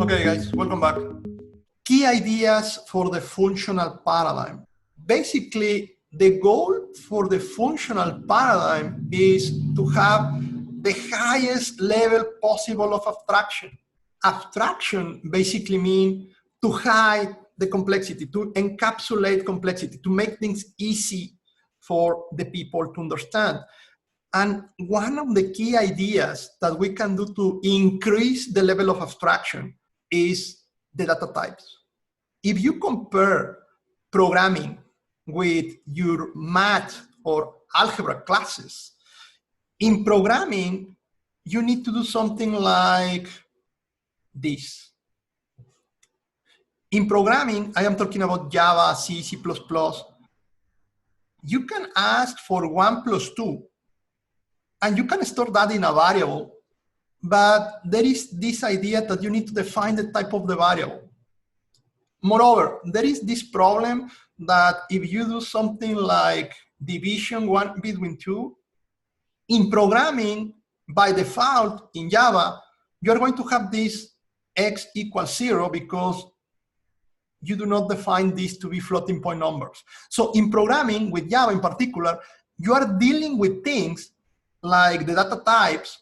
Okay, guys, welcome back. Key ideas for the functional paradigm. Basically, the goal for the functional paradigm is to have the highest level possible of abstraction. Abstraction basically means to hide the complexity, to encapsulate complexity, to make things easy for the people to understand. And one of the key ideas that we can do to increase the level of abstraction is the data types. If you compare programming with your math or algebra classes, in programming, you need to do something like this. In programming, I am talking about Java, C, C++. You can ask for 1 plus 2, and you can store that in a variable, but there is this idea that you need to define the type of the variable. Moreover, there is this problem that if you do something like division 1 between 2, in programming, by default, in Java, you're going to have this x equals 0 because you do not define this to be floating point numbers. So in programming, with Java in particular, you are dealing with things like the data types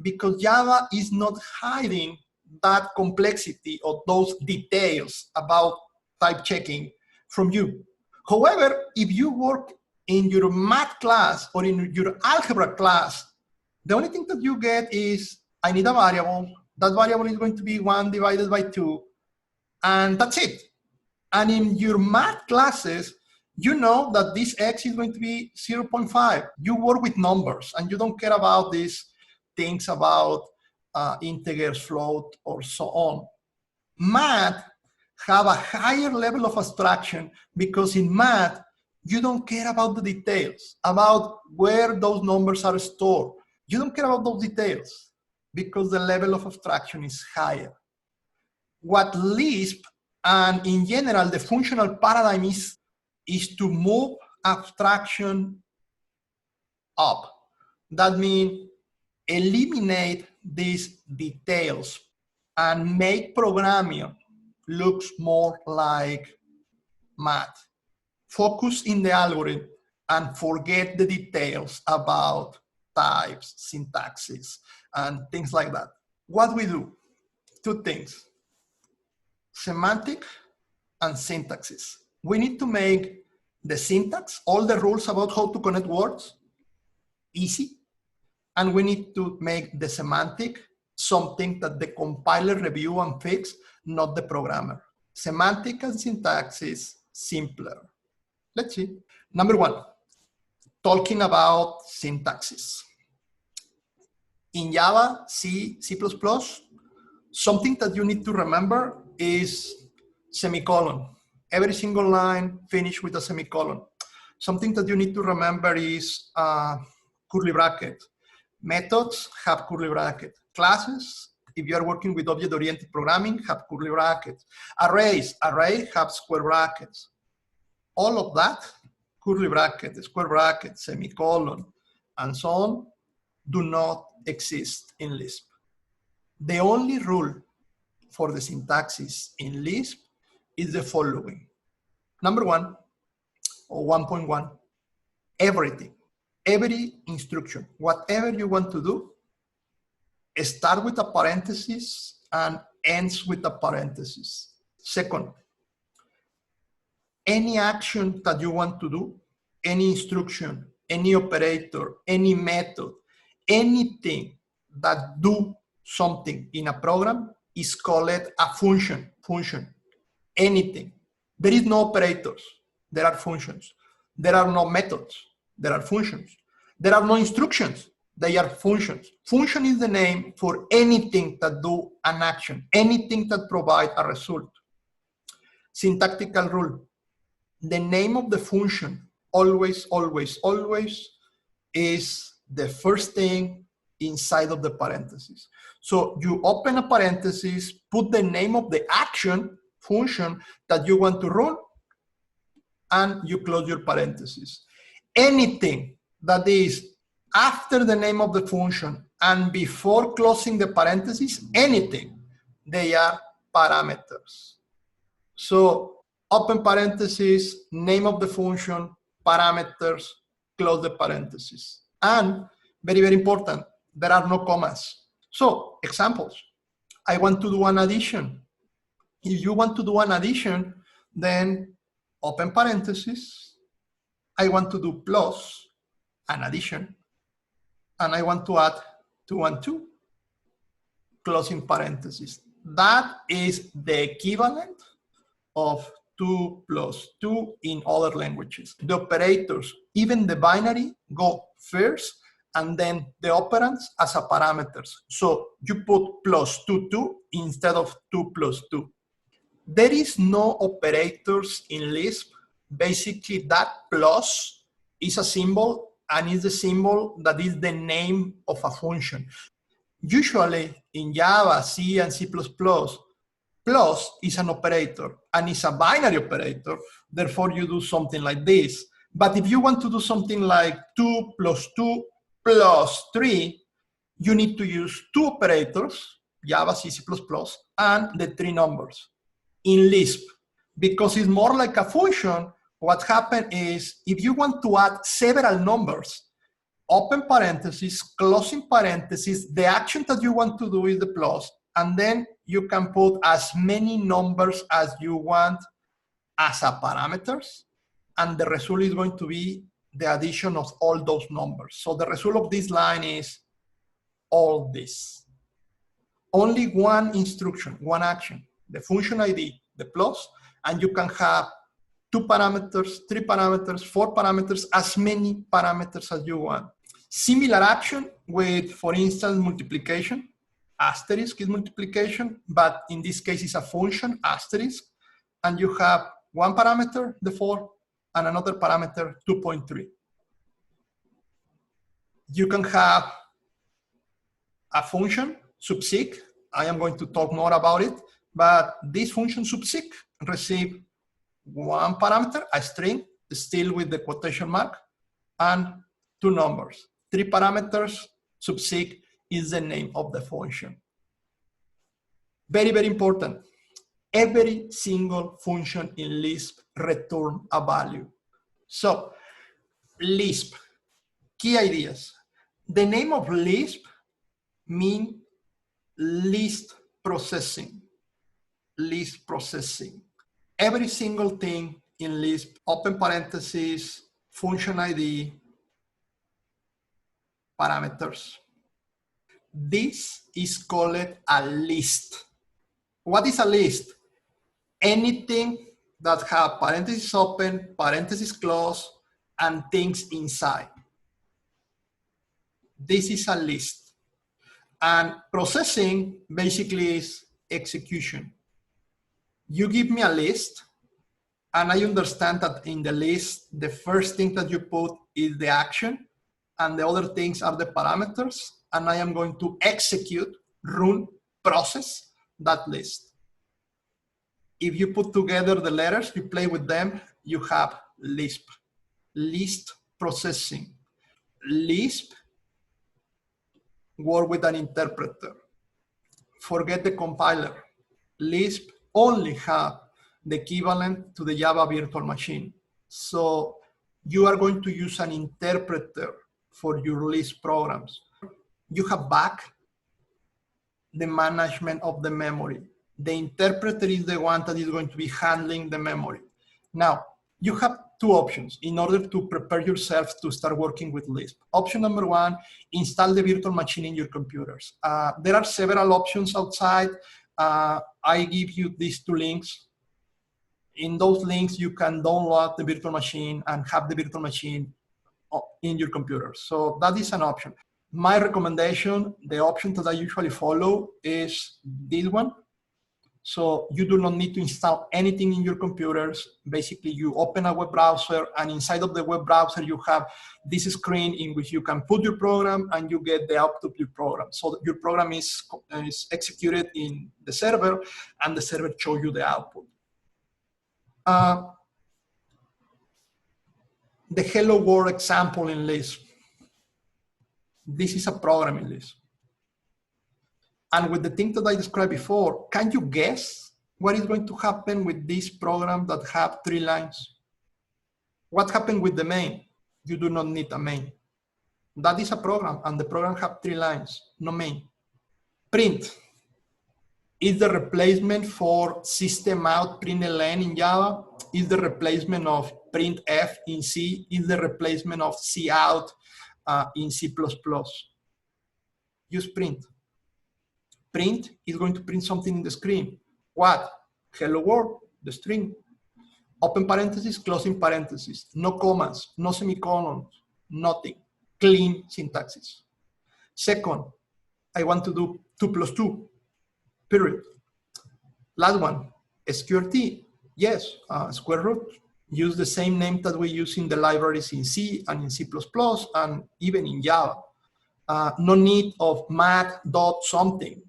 because Java is not hiding that complexity or those details about type checking from you. However, if you work in your math class or in your algebra class, the only thing that you get is, I need a variable. That variable is going to be 1 divided by 2, and that's it. And in your math classes, you know that this x is going to be 0.5. You work with numbers, and you don't care about these things about integers, float, or so on. Math have a higher level of abstraction because in math, you don't care about the details, about where those numbers are stored. You don't care about those details because the level of abstraction is higher. What Lisp and in general the functional paradigm is to move abstraction up. That means eliminate these details and make programming looks more like math. Focus in the algorithm and forget the details about types, syntaxes, and things like that. What we do? 2 things: semantic and syntaxes. We need to make the syntax, all the rules about how to connect words, easy. And we need to make the semantic something that the compiler review and fix, not the programmer. Semantic and syntax is simpler. Let's see. Number 1, talking about syntaxes. In Java, C, C++, something that you need to remember is semicolon. Every single line finish with a semicolon. Something that you need to remember is curly bracket. Methods have curly bracket. Classes, if you are working with object-oriented programming, have curly brackets. Array have square brackets. All of that, curly bracket, square bracket, semicolon, and so on, do not exist in Lisp. The only rule for the syntaxes in Lisp is the following. Number 1, or 1.1, everything. Every instruction, whatever you want to do, start with a parenthesis and ends with a parenthesis. Second, any action that you want to do, any instruction, any operator, any method, anything that do something in a program is called a function. Anything. There is no operators, there are functions. There are no methods, there are functions. There are no instructions, they are functions. Function is the name for anything that do an action, anything that provide a result. Syntactical rule. The name of the function always is the first thing inside of the parentheses. So you open a parenthesis, put the name of the action, function that you want to run, and you close your parentheses. Anything that is after the name of the function and before closing the parentheses, anything, they are parameters. So open parentheses, name of the function, parameters, close the parentheses. And very, very important, there are no commas. So examples, I want to do an addition. If you want to do an addition, then open parentheses, I want to do plus an addition, and I want to add 2 and 2, closing parentheses. That is the equivalent of 2 plus 2 in other languages. The operators, even the binary, go first, and then the operands as a parameters. So you put plus 2, 2 instead of 2 plus 2. There is no operators in Lisp. Basically, that plus is a symbol, and is the symbol that is the name of a function. Usually in Java, C, and C++, plus is an operator, and it's a binary operator. Therefore, you do something like this. But if you want to do something like 2 plus 2 plus 3, you need to use two operators, Java, C, C++, and the 3 numbers. In Lisp, because it's more like a function, what happens is if you want to add several numbers, open parentheses, closing parentheses, the action that you want to do is the plus, and then you can put as many numbers as you want as a parameters, and the result is going to be the addition of all those numbers. So the result of this line is all this. Only one instruction, one action, the function ID, the plus, and you can have 2 parameters, 3 parameters, 4 parameters, as many parameters as you want. Similar action with, for instance, multiplication. Asterisk is multiplication, but in this case it's a function, asterisk, and you have one parameter, the 4, and another parameter, 2.3. You can have a function, subsec. I am going to talk more about it, but this function subsec receive one parameter, a string, still with the quotation mark, and 2 numbers. 3 parameters, subsec is the name of the function. Very, very important. Every single function in Lisp return a value. So, Lisp, key ideas. The name of Lisp means list processing. List processing. Every single thing in Lisp, open parentheses, function ID, parameters. This is called a list. What is a list? Anything that have parentheses open, parentheses closed, and things inside. This is a list. And processing basically is execution. You give me a list, and I understand that in the list, the first thing that you put is the action, and the other things are the parameters, and I am going to execute, run, process that list. If you put together the letters, you play with them, you have Lisp. List processing. Lisp, work with an interpreter. Forget the compiler. Lisp only have the equivalent to the Java virtual machine. So you are going to use an interpreter for your Lisp programs. You have back the management of the memory. The interpreter is the one that is going to be handling the memory. Now, you have 2 options in order to prepare yourself to start working with Lisp. Option number 1, install the virtual machine in your computers. There are several options outside. I give you these 2 links. In those links, you can download the virtual machine and have the virtual machine in your computer. So that is an option. My recommendation, the option that I usually follow is this one. So you do not need to install anything in your computers. Basically, you open a web browser, and inside of the web browser, you have this screen in which you can put your program and you get the output of your program. So your program is executed in the server, and the server shows you the output. The Hello World example in Lisp. This is a program in Lisp. And with the thing that I described before, can you guess what is going to happen with this program that have 3 lines? What happened with the main? You do not need a main. That is a program, and the program have 3 lines, no main. Print is the replacement for system out println in Java, is the replacement of printf in C, is the replacement of cout in C++. Use print. Print is going to print something in the screen. What? Hello world, the string. Open parenthesis, closing parenthesis. No commas, no semicolons, nothing. Clean syntaxes. Second, I want to do 2 plus 2, period. Last one, sqrt. Yes, square root. Use the same name that we use in the libraries in C and in C++ and even in Java. No need of math dot something.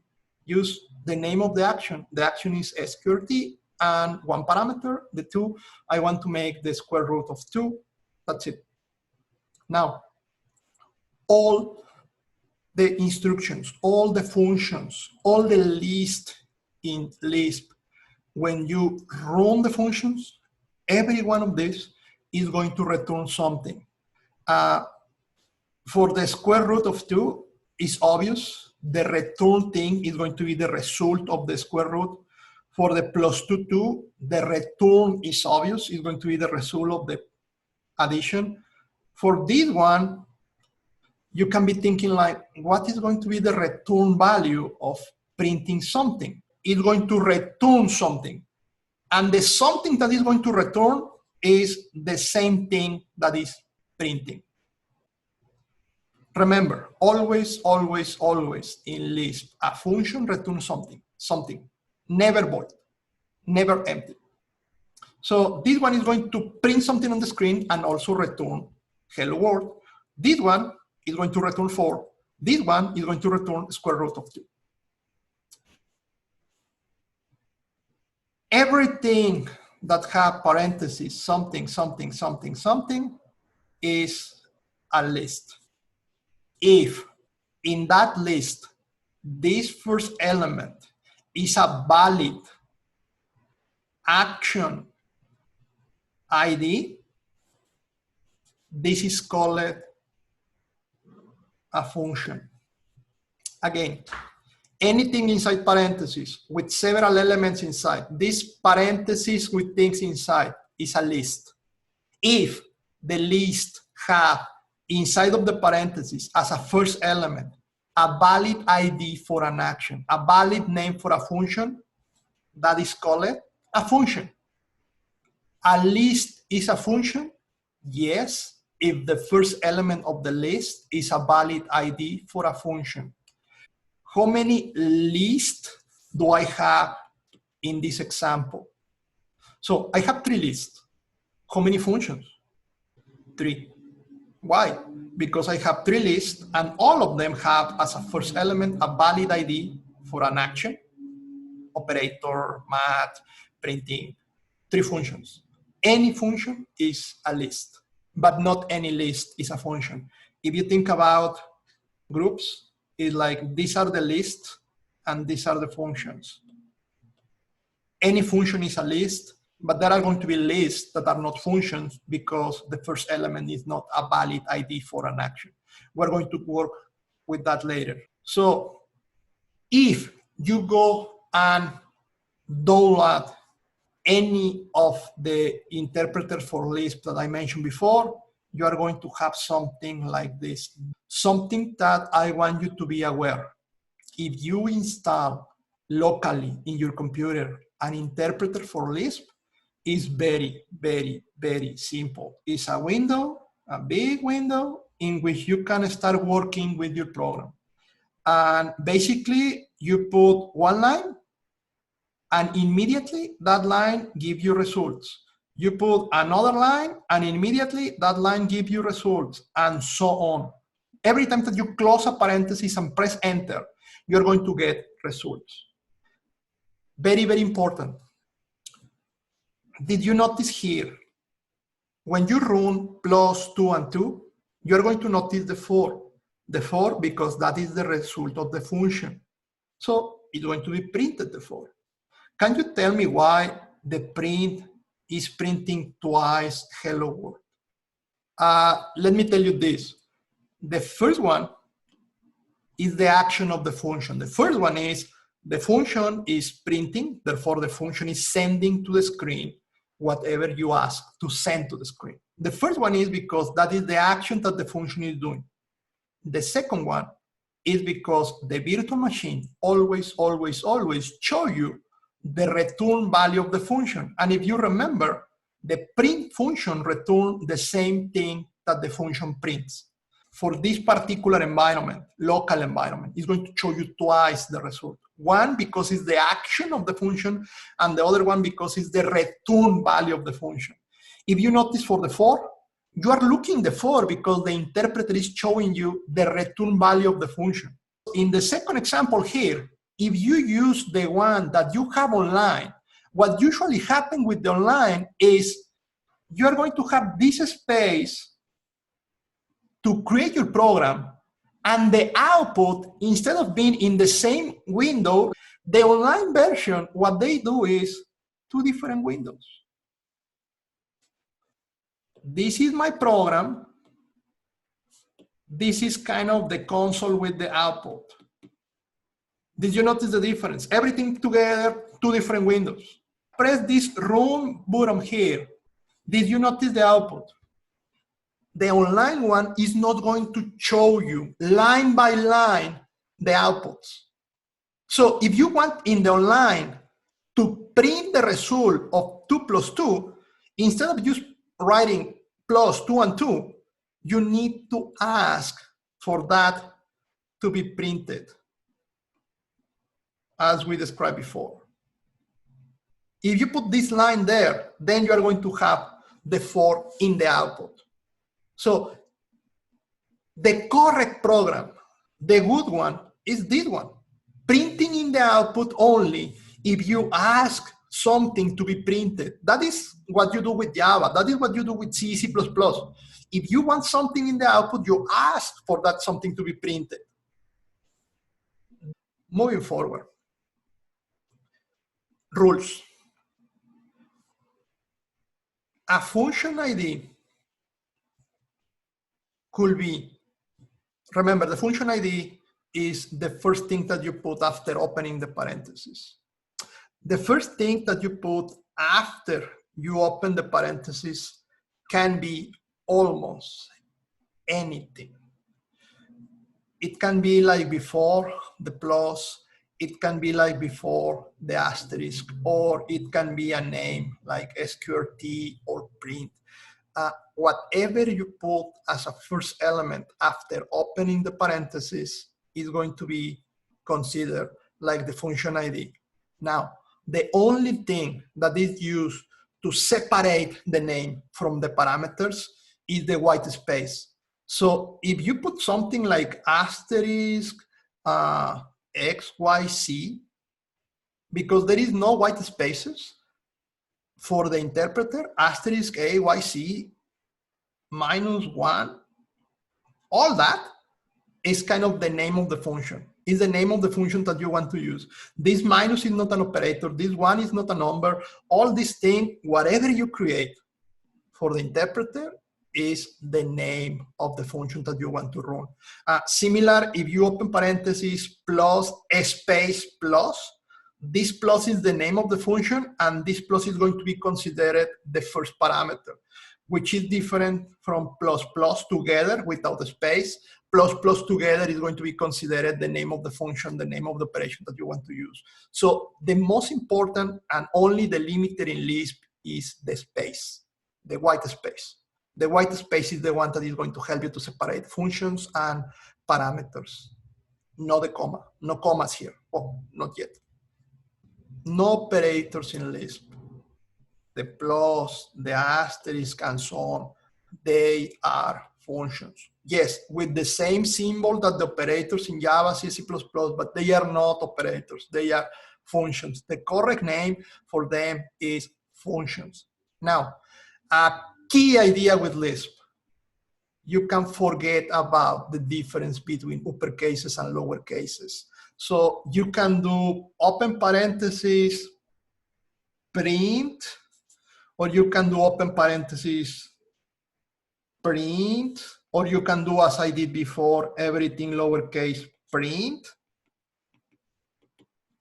Use the name of the action. The action is sqrt and 1 parameter, the 2. I want to make the square root of 2. That's it. Now, all the instructions, all the functions, all the list in Lisp, when you run the functions, every one of these is going to return something. For the square root of 2, it's obvious. The return thing is going to be the result of the square root. For the plus 2, the return is obvious. It's going to be the result of the addition. For this one, you can be thinking like, what is going to be the return value of printing something? It's going to return something. And the something that is going to return is the same thing that is printing. Remember, always, always, always in Lisp, a function returns something, never void, never empty. So this one is going to print something on the screen and also return hello world. This one is going to return 4. This one is going to return square root of 2. Everything that have parentheses, something, something, something, something, is a list. If in that list, this first element is a valid action ID, this is called a function. Again, anything inside parentheses with several elements inside, this parentheses with things inside is a list. If the list have inside of the parentheses as a first element a valid ID for an action, a valid name for a function, that is called a function. A list is a function? Yes, if the first element of the list is a valid ID for a function. How many lists do I have in this example? So I have 3 lists. How many functions? 3. Why? Because I have 3 lists and all of them have as a first element a valid ID for an action, operator, math, printing, 3 functions. Any function is a list, but not any list is a function. If you think about groups, it's like these are the lists and these are the functions. Any function is a list, but there are going to be lists that are not functions because the first element is not a valid ID for an action. We're going to work with that later. So if you go and download any of the interpreters for Lisp that I mentioned before, you are going to have something like this. Something that I want you to be aware. If you install locally in your computer an interpreter for Lisp, it's very, very, very simple. It's a window, a big window, in which you can start working with your program. And basically, you put one line, and immediately that line gives you results. You put another line, and immediately that line gives you results, and so on. Every time that you close a parenthesis and press enter, you're going to get results. Very, very important. Did you notice here, when you run plus 2 and 2, you're going to notice the 4. The 4 because that is the result of the function. So it's going to be printed, the 4. Can you tell me why the print is printing twice hello world? Let me tell you this. The first one is the action of the function. The first one is the function is printing, therefore the function is sending to the screen whatever you ask to send to the screen. The first one is because that is the action that the function is doing. The second one is because the virtual machine always show you the return value of the function. And if you remember, the print function returns the same thing that the function prints. For this particular environment, local environment, it's going to show you twice the result. One, because it's the action of the function, and the other one because it's the return value of the function. If you notice for the for, you are looking the for because the interpreter is showing you the return value of the function. In the second example here, if you use the one that you have online, what usually happens with the online is you are going to have this space to create your program, and the output, instead of being in the same window, the online version, what they do is two different windows. This is my program. This is kind of the console with the output. Did you notice the difference? Everything together, two different windows. Press this run button here. Did you notice the output? The online one is not going to show you line by line the outputs. So if you want in the online to print the result of 2 plus 2, instead of just writing plus 2 and 2, you need to ask for that to be printed, as we described before. If you put this line there, then you are going to have the for in the output. So the correct program, the good one, is this one. Printing in the output only if you ask something to be printed. That is what you do with Java. That is what you do with C, C++. If you want something in the output, you ask for that something to be printed. Moving forward. Rules. A function ID could be, remember, the function ID is the first thing that you put after opening the parentheses. The first thing that you put after you open the parentheses can be almost anything. It can be like before the plus, it can be like before the asterisk, or it can be a name like sqrt or print. Whatever you put as a first element after opening the parentheses is going to be considered like the function ID. Now, the only thing that is used to separate the name from the parameters is the white space. So if you put something like asterisk x, y, z, because there is no white spaces for the interpreter, asterisk a, y, z, -1, all that is kind of the name of the function. Is the name of the function that you want to use. This minus is not an operator. This one is not a number. All these things, whatever you create for the interpreter, is the name of the function that you want to run. Similar, if you open parentheses plus space plus, this plus is the name of the function, and this plus is going to be considered the first parameter, which is different from plus plus together without a space. Plus plus together is going to be considered the name of the function, the name of the operation that you want to use. So the most important and only the limiter in Lisp is the space, the white space. The white space is the one that is going to help you to separate functions and parameters. No the comma, no commas here. Oh, not yet. No operators in Lisp. The plus, the asterisk, and so on, they are functions. Yes, with the same symbol that the operators in Java, C, C++, but they are not operators. They are functions. The correct name for them is functions. Now, a key idea with Lisp, you can forget about the difference between upper cases and lower cases. So you can do open parentheses print, or you can do open parentheses, print, or you can do as I did before, everything lowercase, print.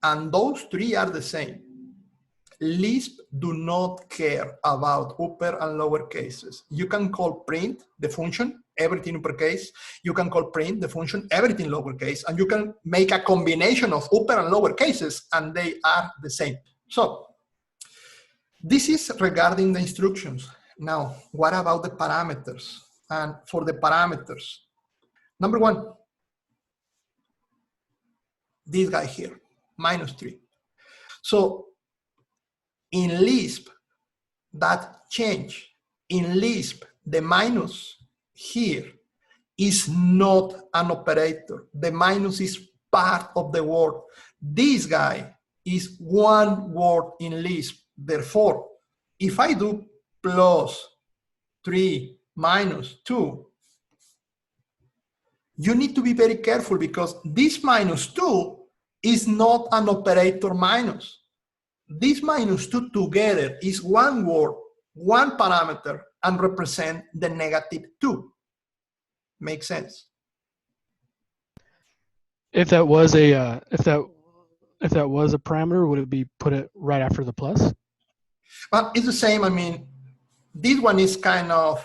And those three are the same. Lisp do not care about upper and lower cases. You can call print, the function, everything uppercase. You can call print, the function, everything lowercase. And you can make a combination of upper and lower cases, and they are the same. So this is regarding the instructions. Now, what about the parameters? And for the parameters, number one, this guy here, -3. So in Lisp, that change. In Lisp, the minus here is not an operator. The minus is part of the word. This guy is one word in Lisp. Therefore, if I do +3 -2, you need to be very careful because this -2 is not an operator minus. This -2 together is one word, one parameter, and represent the -2. Makes sense? If that was a if that was a parameter, would it be put it right after the plus? Well, it's the same. I mean, this one is kind of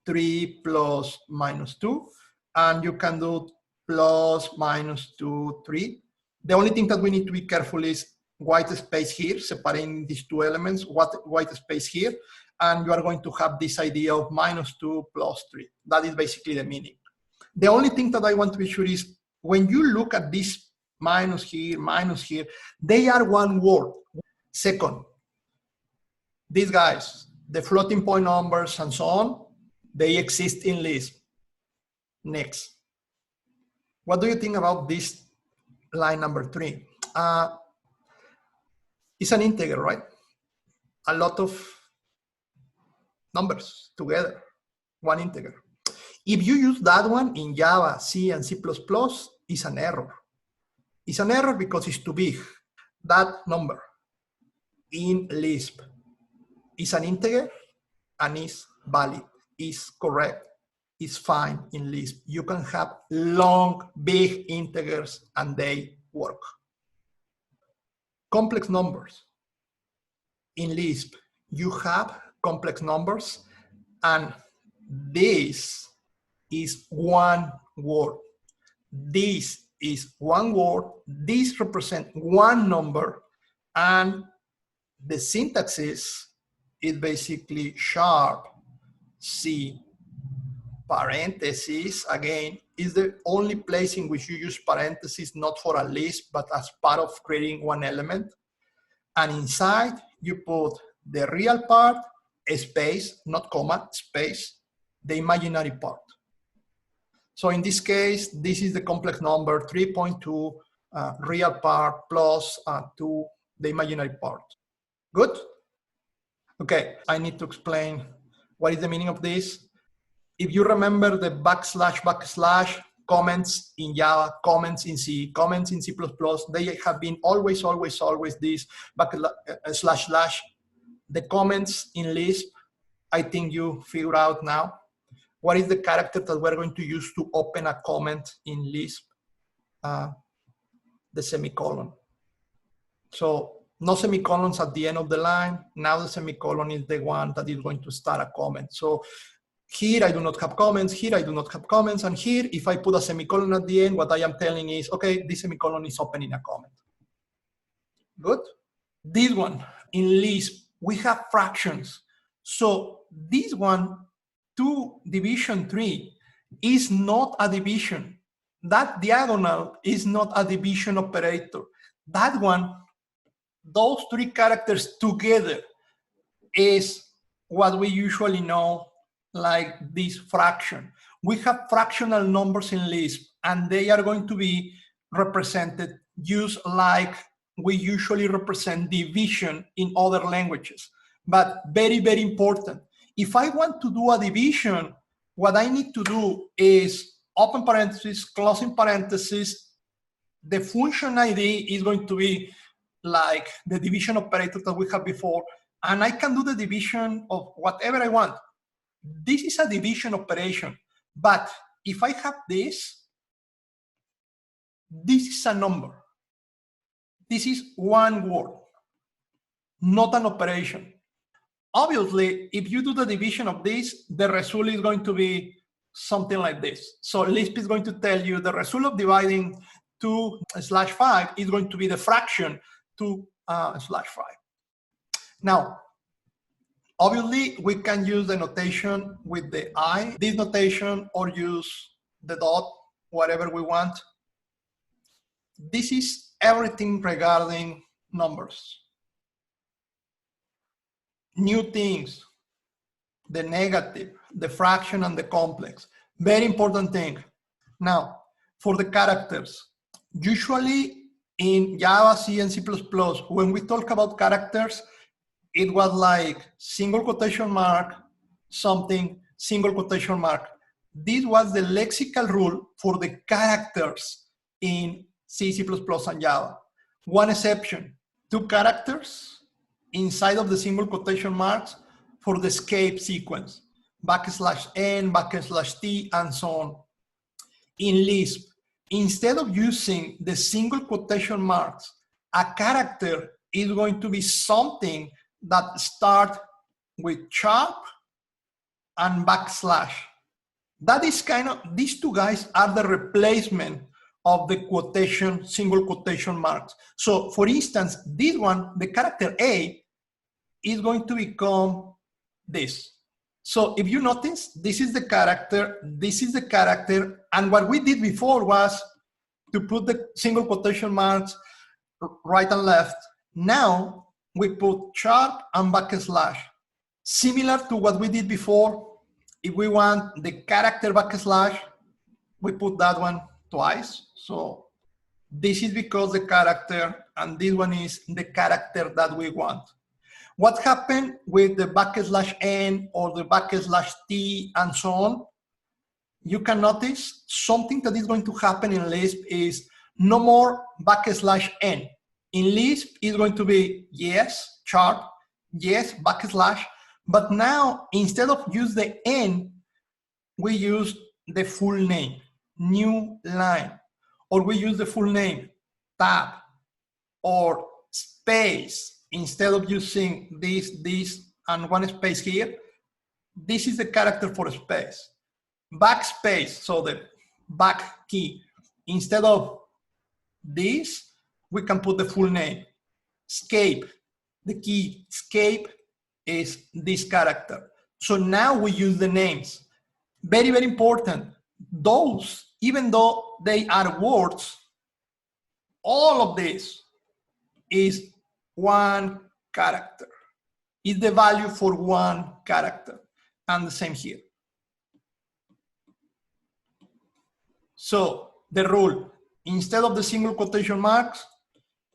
3 plus -2, and you can do plus -2, 3. The only thing that we need to be careful is white space here, separating these two elements, white space here, and you are going to have this idea of -2 plus 3. That is basically the meaning. The only thing that I want to be sure is when you look at this minus here, they are one word. Second, these guys, the floating point numbers and so on, they exist in Lisp. Next. What do you think about this line number 3? It's an integer, right? A lot of numbers together, one integer. If you use that one in Java, C, and C++, it's an error. It's an error because it's too big. That number in Lisp is an integer and is valid, is correct, is fine in Lisp. You can have long, big integers and they work. Complex numbers. In Lisp, you have complex numbers, and this is one word. This is one word. This represents one number, and the syntax is basically sharp C parentheses. Again, is the only place in which you use parentheses, not for a list, but as part of creating one element. And inside, you put the real part, a space, not comma, space, the imaginary part. So in this case, this is the complex number, 3.2, real part plus 2, the imaginary part. Good? Okay, I need to explain what is the meaning of this. If you remember the \\, comments in Java, comments in C, comments in C++, they have been always this // The comments in Lisp, I think you figure out now. What is the character that we're going to use to open a comment in Lisp? The semicolon. So no semicolons at the end of the line. Now the semicolon is the one that is going to start a comment. So here I do not have comments, here I do not have comments, and here if I put a semicolon at the end, what I am telling is, okay, this semicolon is opening a comment. Good? This one, in Lisp, we have fractions. So this one, 2 division 3, is not a division. That diagonal is not a division operator. That one, those 3 characters together is what we usually know like this fraction. We have fractional numbers in Lisp, and they are going to be represented just like we usually represent division in other languages. But very, very important. If I want to do a division, what I need to do is open parentheses, closing parentheses. The function ID is going to be like the division operator that we had before, and I can do the division of whatever I want. This is a division operation, but if I have this is a number. This is one word, not an operation. Obviously, if you do the division of this, the result is going to be something like this. So Lisp is going to tell you the result of dividing 2/5 is going to be the fraction 2/5. Now, obviously, we can use the notation with the I, this notation, or use the dot, whatever we want. This is everything regarding numbers. New things, the negative, the fraction, and the complex. Very important thing. Now, for the characters, usually in Java, C, and C++, when we talk about characters, it was like single quotation mark, something, single quotation mark. This was the lexical rule for the characters in C, C++, and Java. One exception, 2 characters inside of the single quotation marks for the escape sequence, \n, \t, and so on. In Lisp, instead of using the single quotation marks, a character is going to be something that starts with sharp and \. That is kind of, these two guys are the replacement of the quotation, single quotation marks. So for instance, this one, the character A, is going to become this. So if you notice, this is the character, and what we did before was to put the single quotation marks right and left. Now we put sharp and \. Similar to what we did before, if we want the character \, we put that one twice. So this is because the character, and this one is the character that we want. What happened with the \n or the \t and so on? You can notice something that is going to happen in Lisp is no more \n. In Lisp, it's going to be yes, sharp, yes, \, but now instead of use the n, we use the full name, new line, or we use the full name, tab, or space. Instead of using this, and one space here, this is the character for space. Backspace, so the back key. Instead of this, we can put the full name. Escape, the key escape is this character. So now we use the names. Very, very important. Those, even though they are words, all of this is one character. Is the value for one character. And the same here. So the rule, instead of the single quotation marks,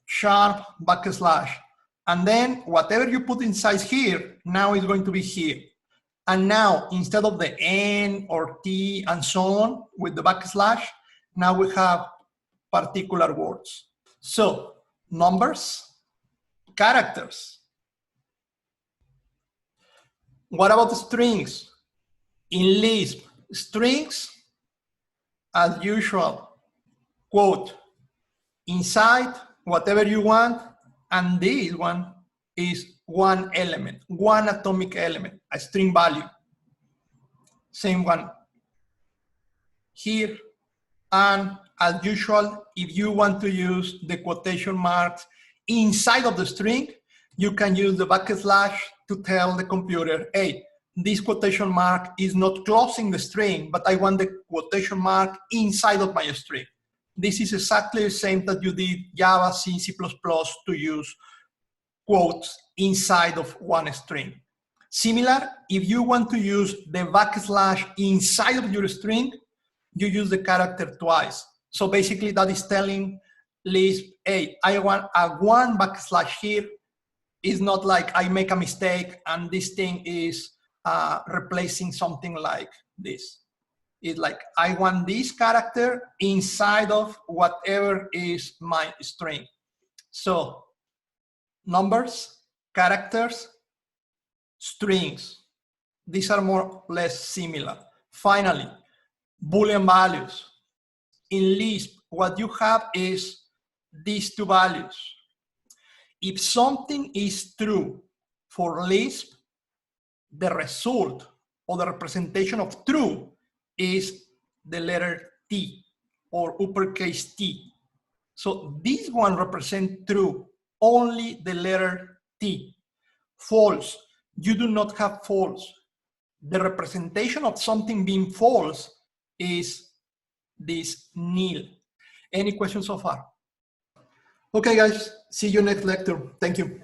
sharp \. And then whatever you put inside here, now is going to be here. And now instead of the n or t and so on with the \, now we have particular words. So numbers, characters. What about the strings? In Lisp, strings, as usual, quote, inside whatever you want, and this one is one element, one atomic element, a string value. Same one here, and as usual, if you want to use the quotation marks inside of the string, you can use the \, to tell the computer, hey, this quotation mark is not closing the string, but I want the quotation mark inside of my string. This is exactly the same that you did Java, C, C++ to use quotes inside of one string. Similar, if you want to use the \, inside of your string, you use the character twice. So basically that is telling Lisp, hey, I want a one \, here. It's not like I make a mistake and this thing is replacing something like this. It's like, I want this character inside of whatever is my string. So numbers, characters, strings. These are more or less similar. Finally, Boolean values. In Lisp, what you have is these two values. If something is true for Lisp, the result or the representation of true is the letter T or uppercase T. So this one represents true, only the letter T. False, you do not have false. The representation of something being false is this nil. Any questions so far? Okay, guys, see you next lecture. Thank you.